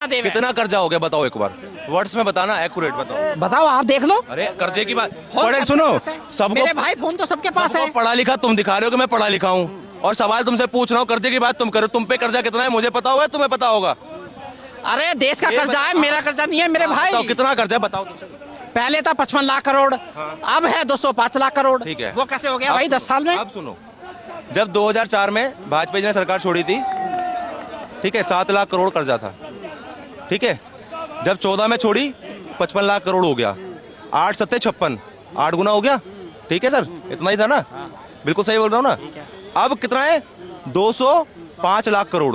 कितना कर्जा हो गया बताओ एक बार, वर्ड्स में बताना, एक्यूरेट बताओ। बताओ, आप देख लो। अरे कर्जे की बात, पढ़े सुनो, सबको मेरे भाई फोन तो सबके पास है। पढ़ा लिखा तुम दिखा रहे हो कि मैं पढ़ा लिखा हूँ, और सवाल तुमसे पूछ रहा हूँ, कर्जे की बात तुम करो। तुम पे कर्जा कितना है मुझे पता होगा, तुम्हें पता होगा? अरे देश का कर्जा है, मेरा कर्जा नहीं है मेरे भाई। कितना कर्जा बताओ। पहले था 55 लाख करोड़, अब है 205 लाख करोड़। ठीक है, वो कैसे हो गया भाई 10 साल में? अब सुनो, जब 2004 में भाजपा जी ने सरकार छोड़ी थी, ठीक है, 7 लाख करोड़ कर्जा था, ठीक है। जब 14 में छोड़ी 55 लाख करोड़ हो गया, 8 सत्ते 56, 8 गुना हो गया, ठीक है सर, इतना ही था ना? बिल्कुल सही बोल रहा हूँ ना? अब कितना है? 205 लाख करोड़।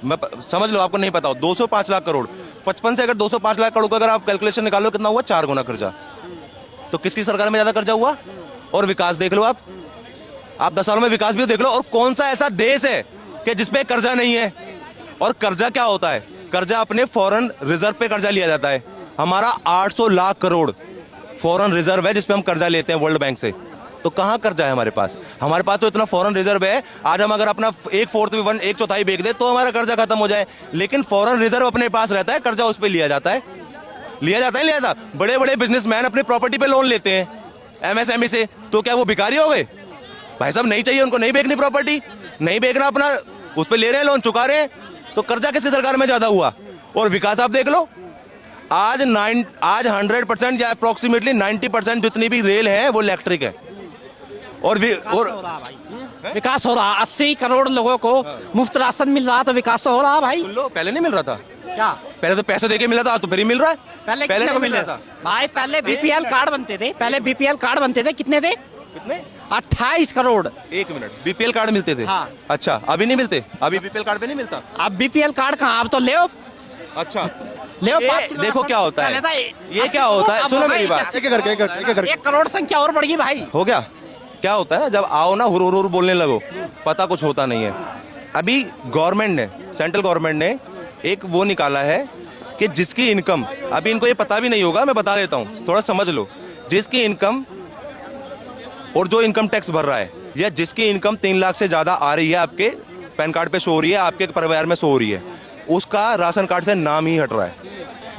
मैं समझ लो, आपको नहीं पता हो, 205 लाख करोड़। 55 से अगर 205 लाख करोड़ का अगर आप कैलकुलेशन निकालो, कितना हुआ? 4 गुना कर्जा। तो किसकी सरकार में ज्यादा कर्जा हुआ? और विकास देख लो आप 10 सालों में विकास भी देख लो। और कौन सा ऐसा देश है कि जिसपे कर्जा नहीं है? और कर्जा क्या होता है? कर्जा अपने फॉरेन रिजर्व पे कर्जा लिया जाता है। हमारा 800 लाख करोड़ फॉरेन रिजर्व है जिसपे हम कर्जा लेते हैं वर्ल्ड बैंक से। तो कहाँ कर्जा है हमारे पास? हमारे पास तो इतना फॉरेन रिजर्व है, आज हम अगर अपना 1/4 भी 1/4 बेच दे तो हमारा कर्जा खत्म हो जाए। लेकिन फॉरेन रिजर्व अपने पास रहता है, कर्जा उस पर लिया जाता है। लिया जाता। बड़े बड़े बिजनेसमैन अपनी प्रॉपर्टी पे लोन लेते हैं एमएसएमई से, तो क्या वो भिखारी हो गए? भाई साहब नहीं चाहिए उनको, नहीं बेचनी प्रॉपर्टी, नहीं बेचना, अपना उस पर ले रहे हैं लोन, चुका रहे हैं। तो कर्जा किसकी सरकार में ज्यादा हुआ? और विकास आप देख लो, आज 100% या अप्रोक्सीमेटली 90% जितनी भी रेल है वो इलेक्ट्रिक है। और विकास हो रहा, 80 करोड़ लोगों को मुफ्त राशन मिल रहा, तो विकास तो हो रहा भाई। सुन लो, पहले नहीं मिल रहा था क्या? पहले तो पैसे देके मिला था, आज तो फ्री मिल रहा है। पहले नहीं मिल रहा था भाई। पहले बीपीएल कार्ड बनते थे, कितने थे? कितने? 28 करोड़। 1 मिनट, बीपीएल कार्ड मिलते थे? हाँ। अच्छा, अभी नहीं मिलते? अभी बीपीएल कार्ड पे नहीं मिलता? अब बीपीएल कार्ड कहाँ, अब तो ले। अच्छा, ले देखो क्या होता है, ये क्या होता है, सुनो मेरी बात, 1 करोड़ संख्या और बढ़ गई भाई। हो गया। क्या होता है ना, जब आओ ना हुर हुर बोलने लगो, पता कुछ होता नहीं है। अभी गवर्नमेंट ने, सेंट्रल गवर्नमेंट ने एक वो निकाला है कि जिसकी इनकम, अभी इनको ये पता भी नहीं होगा, मैं बता देता हूँ, थोड़ा समझ लो। जिसकी इनकम और जो इनकम टैक्स भर रहा है, या जिसकी इनकम 3 लाख से ज्यादा आ रही है, आपके पैन कार्ड पे शो हो रही है, आपके परिवार में शो हो रही है, उसका राशन कार्ड से नाम ही हट रहा है।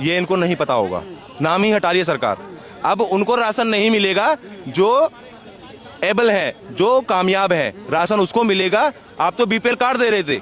ये इनको नहीं पता होगा, नाम ही हटा रही है सरकार। अब उनको राशन नहीं मिलेगा, जो एबल है, जो कामयाब है, राशन उसको मिलेगा। आप तो बीपीएल कार्ड दे रहे थे,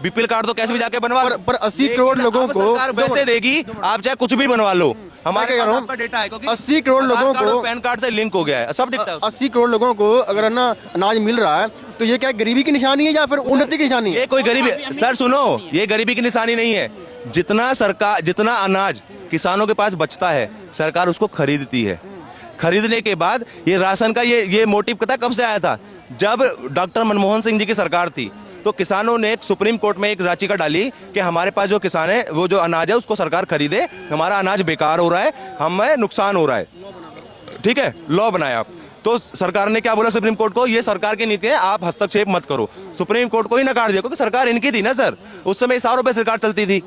बीपीएल कार्ड तो कैसे भी जाके बनवा, पर 80 करोड़ लोगों को सरकार वैसे देगी, आप चाहे कुछ भी बनवा लो। हमारे पास आपका डेटा है, क्योंकि 80 करोड़ लोगों को पैन कार्ड से लिंक हो गया है, सब दिखता है। 80 करोड़ लोगों को अगर ना अनाज मिल रहा है, तो ये क्या गरीबी की निशानी है या फिर उन्नति की निशानी है? ये कोई गरीबी, सर सुनो, ये गरीबी की निशानी नहीं है। जितना अनाज किसानों के पास बचता है, सरकार उसको खरीदती है। खरीदने के बाद ये राशन का ये मोटिव पता कब से आया था? जब डॉक्टर मनमोहन सिंह जी की सरकार थी, तो किसानों ने सुप्रीम कोर्ट में एक याचिका डाली कि हमारे पास जो किसान है, वो जो अनाज है उसको सरकार खरीदे, हमारा अनाज बेकार हो रहा है, हमें नुकसान हो रहा है, ठीक है। लॉ बनाया, तो सरकार ने क्या बोला सुप्रीम कोर्ट को? ये सरकार की नीति है, आप हस्तक्षेप मत करो। सुप्रीम कोर्ट को ही नकार दिया, क्योंकि सरकार इनकी थी ना सर, उस समय सालों पे सरकार चलती थी।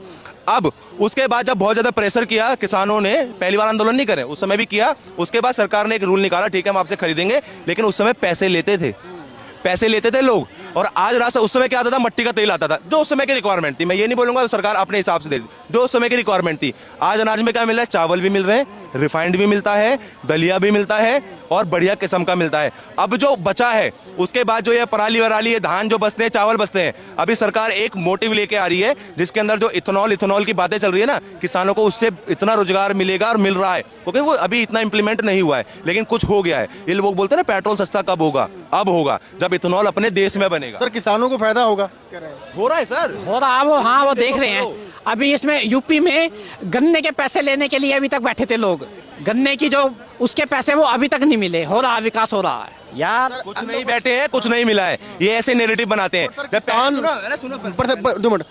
अब उसके बाद जब बहुत ज्यादा प्रेशर किया किसानों ने, पहली बार आंदोलन नहीं करे, उस समय भी किया, उसके बाद सरकार ने एक रूल निकाला, ठीक है हम आपसे खरीदेंगे, लेकिन उस समय पैसे लेते थे लोग। और आज राशन, उस समय क्या आता था? मट्टी का तेल आता था, जो उस समय की रिक्वायरमेंट थी। मैं ये नहीं बोलूंगा सरकार अपने हिसाब से दे दी, जो उस समय की रिक्वायरमेंट थी। आज अनाज में क्या मिल रहा है? चावल भी मिल रहे हैं, रिफाइंड भी मिलता है, दलिया भी मिलता है, और बढ़िया किस्म का मिलता है। अब जो बचा है, उसके बाद जो ये पराली वराली, ये धान जो बचते हैं, चावल बचते हैं, अभी सरकार एक मोटिव लेके आ रही है, जिसके अंदर जो इथेनॉल की बातें चल रही है ना, किसानों को उससे इतना रोजगार मिलेगा और मिल रहा है, क्योंकि वो अभी इतना इंप्लीमेंट नहीं हुआ है, लेकिन कुछ हो गया है। ये लोग बोलते हैं ना पेट्रोल सस्ता कब होगा? अब होगा, जब इथेनॉल अपने देश में बनेगा। सर किसानों को फायदा होगा, हो रहा है सर, हो रहा, वो हाँ वो देख रहे हैं। अभी इसमें यूपी में गन्ने के पैसे लेने के लिए अभी तक बैठे थे लोग, गन्ने की जो उसके पैसे वो अभी तक नहीं मिले। हो रहा, विकास हो रहा है यार। कुछ नहीं बैठे हैं, कुछ नहीं मिला है, ये ऐसे नैरेटिव बनाते हैं।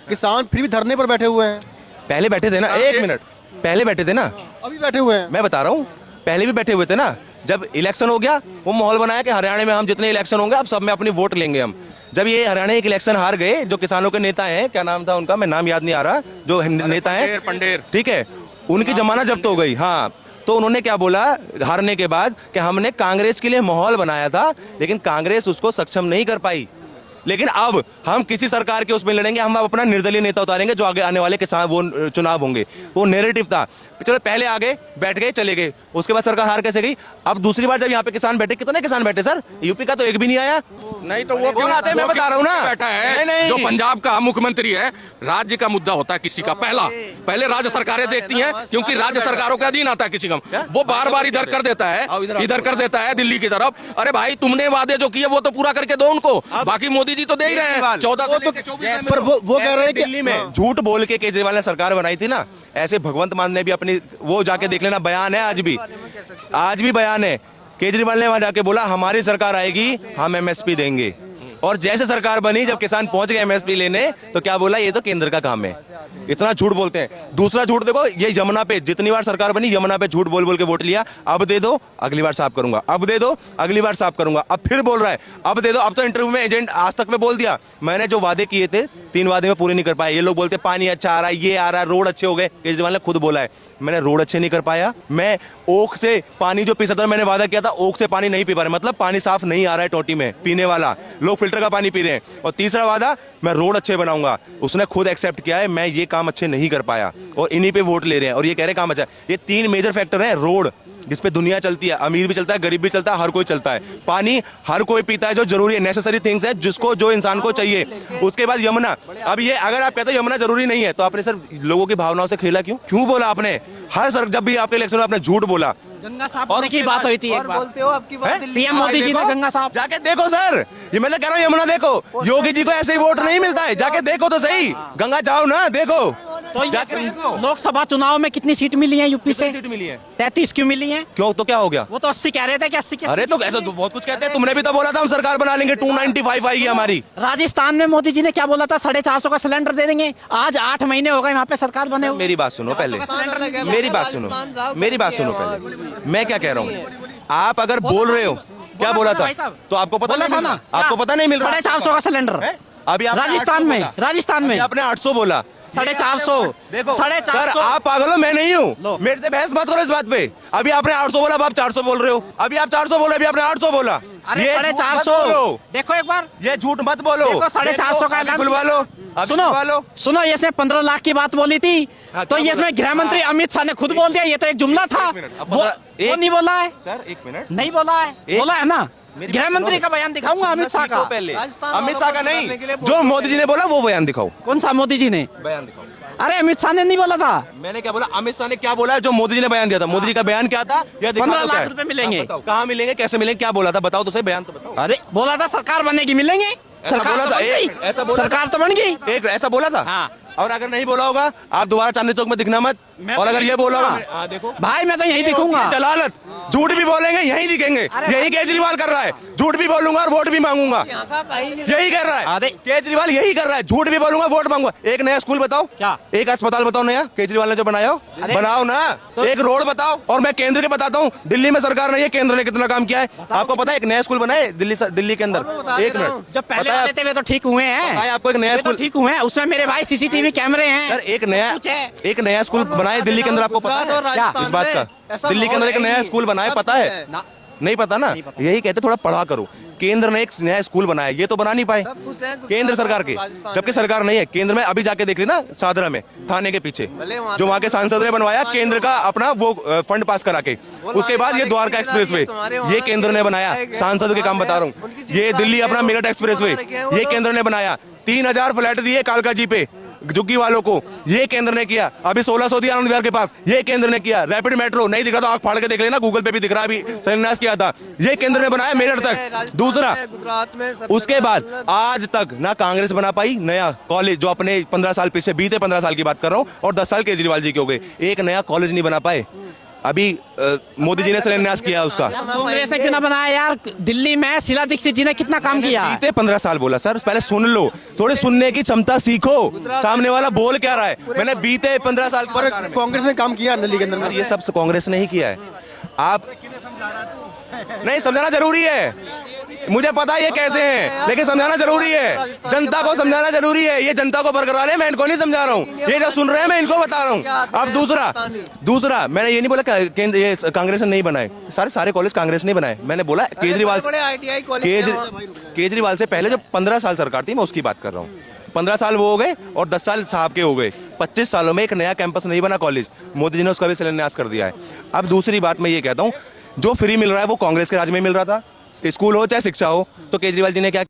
किसान फिर भी धरने पर बैठे हुए हैं। पहले बैठे थे ना, 1 मिनट, पहले बैठे थे ना, अभी बैठे हुए हैं। मैं बता रहा हूँ, पहले भी बैठे हुए थे ना। जब इलेक्शन हो गया, वो माहौल बनाया कि हरियाणा में हम जितने इलेक्शन होंगे, अब सब में अपनी वोट लेंगे हम। जब ये हरियाणा एक इलेक्शन हार गए, जो किसानों के नेता हैं, क्या नाम था उनका, मैं नाम याद नहीं आ रहा, जो नेता है पंडेर, ठीक है, उनकी जमानत जब्त हो गई। हाँ, तो उन्होंने क्या बोला हारने के बाद कि हमने कांग्रेस के लिए माहौल बनाया था, लेकिन कांग्रेस उसको सक्षम नहीं कर पाई। लेकिन अब हम किसी सरकार के उसमें लड़ेंगे, हम अब अपना निर्दलीय नेता उतारेंगे जो आगे आने वाले किसान वो चुनाव होंगे। वो नैरेटिव था, चलो पहले आगे बैठ गए चले गए, उसके बाद सरकार हार कैसे गई। अब दूसरी बार जब यहाँ पे किसान बैठे, कितने किसान बैठे सर, यूपी का तो एक भी नहीं आया। नहीं तो वो क्यों आते हैं, मैं बता रहा हूँ ना। बैठा है नहीं। जो पंजाब का मुख्यमंत्री है, राज्य का मुद्दा होता है किसी का पहले राज्य सरकारें देखती हैं, क्योंकि राज्य सरकारों के अधीन आता है किसी का, वो बार बार इधर कर देता है, इधर कर देता है दिल्ली की तरफ। अरे भाई तुमने वादे जो किए वो तो पूरा करके दो उनको, बाकी मोदी जी तो दे ही रहे हैं 14 से लेकर 24 पर वो कह रहे हैं कि दिल्ली में झूठ बोल के केजरीवाल ने सरकार बनाई थी ना, ऐसे भगवंत मान ने भी अपनी वो जाके देख लेना, बयान है आज भी बयान है। केजरीवाल ने वहां जाके बोला हमारी सरकार आएगी हम एमएसपी देंगे, और जैसे सरकार बनी जब किसान पहुंच गए एमएसपी लेने तो क्या बोला, ये तो केंद्र का काम है। इतना झूठ बोलते हैं। दूसरा झूठ देखो, ये यमुना पे जितनी बार सरकार बनी यमुना पे झूठ बोल बोल के वोट लिया, अब दे दो अगली बार साफ करूंगा, अब दे दो अगली बार साफ करूंगा, अब फिर बोल रहा है अब दे दो। अब तो इंटरव्यू में एजेंट आज तक में बोल दिया मैंने जो वादे किए थे 3 वादे में पूरे नहीं कर पाए। ये लोग बोलते पानी अच्छा आ रहा है, ये आ रहा है, रोड अच्छे हो गए। केजरीवाल ने खुद बोला है मैंने रोड अच्छे नहीं कर पाया, मैं ओख से पानी जो पी सकता था, मैंने वादा किया था ओख से पानी नहीं पी पा रहे, मतलब पानी साफ नहीं आ रहा है टोटी में पीने वाला, लोग फिल्टर का पानी पी रहे हैं। और तीसरा वादा मैं रोड अच्छे बनाऊंगा, उसने खुद एक्सेप्ट किया है मैं ये काम अच्छे नहीं कर पाया, और इन्हीं पे वोट ले रहे हैं और ये कह रहे हैं काम अच्छा। ये 3 मेजर फैक्टर है, रोड जिस पे दुनिया चलती है, अमीर भी चलता है गरीब भी चलता है, हर कोई चलता है। पानी हर कोई पीता है, जो जरूरी है, नेसेसरी थिंग्स है जिसको जो इंसान को चाहिए। उसके बाद यमुना, अब ये अगर आप कहते हो यमुना जरूरी नहीं है तो आपने सर लोगों की भावनाओं से खेला क्यों बोला आपने? हर सर जब भी आपके इलेक्शन में आपने झूठ बोला। गंगा साफ होने की बात हुई थी एक बार, बोलते हो आपकी बात दिल्ली पीएम मोदी जी ने गंगा साफ जाके देखो सर, ये मैं तो कह रहा हूँ यमुना देखो, योगी जी को ऐसे ही वोट नहीं मिलता है, जाके देखो तो सही, गंगा जाओ ना देखो। तो जाके देखो। लोकसभा चुनाव में कितनी सीट मिली है यूपी से? सीट मिली है 33 क्यों मिली है? क्यों, तो क्या हो गया? वो तो 80 कह रहे थे कि 80 के अरे तो ऐसा तो बहुत कुछ कहते हैं, तुमने भी तो बोला था हम सरकार बना लेंगे, 295 आएगी हमारी। राजस्थान में मोदी जी ने क्या बोला था, 450 का सिलेंडर दे देंगे। आज 8 महीने हो गए वहाँ पे सरकार बने हुए। मेरी बात सुनो पहले, मेरी बात सुनो पहले, मैं क्या कह रहा हूँ। आप अगर बोल रहे हो क्या बोला था, तो आपको पता नहीं ना, आपको पता नहीं मिल रहा 450 का सिलेंडर अभी आपने राजस्थान 800 में, बोला। राजस्थान में आपने 800 बोला, 450 देखो 450 सर आप पागल हो, मैं नहीं हूँ, मेरे से बहस मत करो इस बात पे। अभी आपने 800 बोला, अब आप 400 बोल रहे हो, अभी आप 400 बोले, अभी आपने 800 बोला। अरे ये 450 देखो एक बार, ये झूठ मत बोलो, देखो 450 का ऐलान खुलवा लो, सुनो ये इसने 15 लाख की बात बोली थी, हाँ, तो ये इसमें गृह मंत्री अमित शाह ने खुद बोल दिया, ये तो एक जुमला था। वो नहीं बोला है सर, एक मिनट नहीं बोला है, बोला है ना। गृह मंत्री का बयान दिखाऊंगा अमित शाह का, पहले अमित शाह का नहीं, जो मोदी जी ने बोला वो बयान दिखाओ। कौन सा मोदी जी ने बयान दिखाओ। अरे अमित शाह ने नहीं बोला था। मैंने क्या बोला, अमित शाह ने क्या बोला है, जो मोदी जी ने बयान दिया था। मोदी जी का बयान क्या था, यह दिखा 15 दो क्या लाख है। रुपए मिलेंगे। कहाँ मिलेंगे, कैसे मिलेंगे, क्या बोला था, बताओ तो सही, बयान तो बताओ। अरे बोला था सरकार बनेगी मिलेंगे, सरकार बोला तो था, बन गई, ऐसा बोला सरकार तो बन गई। एक ऐसा बोला था। हाँ। और अगर नहीं बोला होगा आप दोबारा चांदनी चौक में दिखना मत, और अगर ये बोला होगा देखो भाई मैं तो यही दिखूंगा। जलालत, झूठ भी बोलेंगे यहीं दिखेंगे, यही केजरीवाल कर रहा है, झूठ भी बोलूंगा और वोट भी मांगूंगा, यही कर रहा है केजरीवाल, यही कर रहा है, झूठ भी बोलूंगा वोट मांगूंगा। एक नया स्कूल बताओ, क्या? एक अस्पताल बताओ नया केजरीवाल ने जो बनाया हो, बनाओ ना। एक रोड बताओ, और मैं केंद्र के बताता हूँ, दिल्ली में सरकार नहीं है, केंद्र ने कितना काम किया है आपको पता है? एक नया स्कूल बनाए दिल्ली के अंदर, एक मिनट, जब पहले वाले थे वे तो ठीक हुए हैं, आपको एक नया स्कूल ठीक हुए हैं, उसमें मेरे भाई सीसीटीवी कैमरे हैं। एक नया स्कूल बनाए दिल्ली के अंदर, आपको पता है इस बात का? दिल्ली के अंदर एक नया स्कूल बनाया, पता है? नहीं पता ना, यही कहते थोड़ा पढ़ा करो। केंद्र ने एक नया स्कूल बनाया, ये तो बना नहीं पाए केंद्र सरकार के, जबकि सरकार नहीं है केंद्र में। अभी जाके देख लेना सादरा में थाने के पीछे, जो वहाँ के सांसद ने बनवाया केंद्र का अपना वो फंड पास करा के। उसके बाद ये द्वारका एक्सप्रेसवे ये केंद्र ने बनाया, सांसद के काम बता रहा हूँ। ये दिल्ली अपना मेरठ एक्सप्रेसवे ये केंद्र ने बनाया, 3000 फ्लैट दिए कालका जी पे झुग्गी वालों को, ये केंद्र ने किया। अभी 1600 दिया आनंद विहार के पास, ये केंद्र ने किया। रैपिड मेट्रो नहीं दिखा तो आंख फाड़ के देख लेना, गूगल पे भी दिख रहा है, अभी शिलान्यास किया था, ये केंद्र ने बनाया मेरठ तक। दूसरा, उसके बाद आज तक ना कांग्रेस बना पाई नया कॉलेज, जो अपने 15 साल पीछे बीते 15 साल की बात कर रहा हूँ, और 10 साल केजरीवाल जी के हो गए, एक नया कॉलेज नहीं बना पाए। अभी मोदी जी ने शिलान्यास किया उसका। कांग्रेस ने क्यों ना बनाया यार? दिल्ली में शीला दीक्षित जी ने कितना काम किया। बीते 15 साल बोला सर, पहले सुन लो, थोड़ी सुनने की क्षमता सीखो, सामने वाला बोल क्या रहा है। मैंने बीते 15 साल पर कांग्रेस ने काम किया दिल्ली के अंदर, ये सब कांग्रेस ने ही किया है। आप नहीं समझाना जरूरी है, मुझे पता है ये कैसे हैं, लेकिन समझाना जरूरी है, जनता को समझाना जरूरी है। ये जनता को बरकरार है, मैं इनको नहीं समझा रहा हूँ, ये जो सुन रहे हैं मैं इनको बता रहा हूँ। अब दूसरा मैंने ये नहीं बोला केंद्र ये कांग्रेस ने नहीं बनाए, सारे कॉलेज कांग्रेस ने बनाए। मैंने बोला केजरीवाल से पहले जो 15 साल सरकार थी, मैं उसकी बात कर रहा हूँ। 15 साल वो हो गए और 10 साल साहब के हो गए। 25 सालों में एक नया कैंपस नहीं बना कॉलेज, मोदी जी ने उसका भी शिलान्यास कर दिया है। अब दूसरी बात मैं ये कहता हूँ, जो फ्री मिल रहा है वो कांग्रेस के राज में मिल रहा था, स्कूल हो चाहे शिक्षा हो। तो केजरीवाल जी ने क्या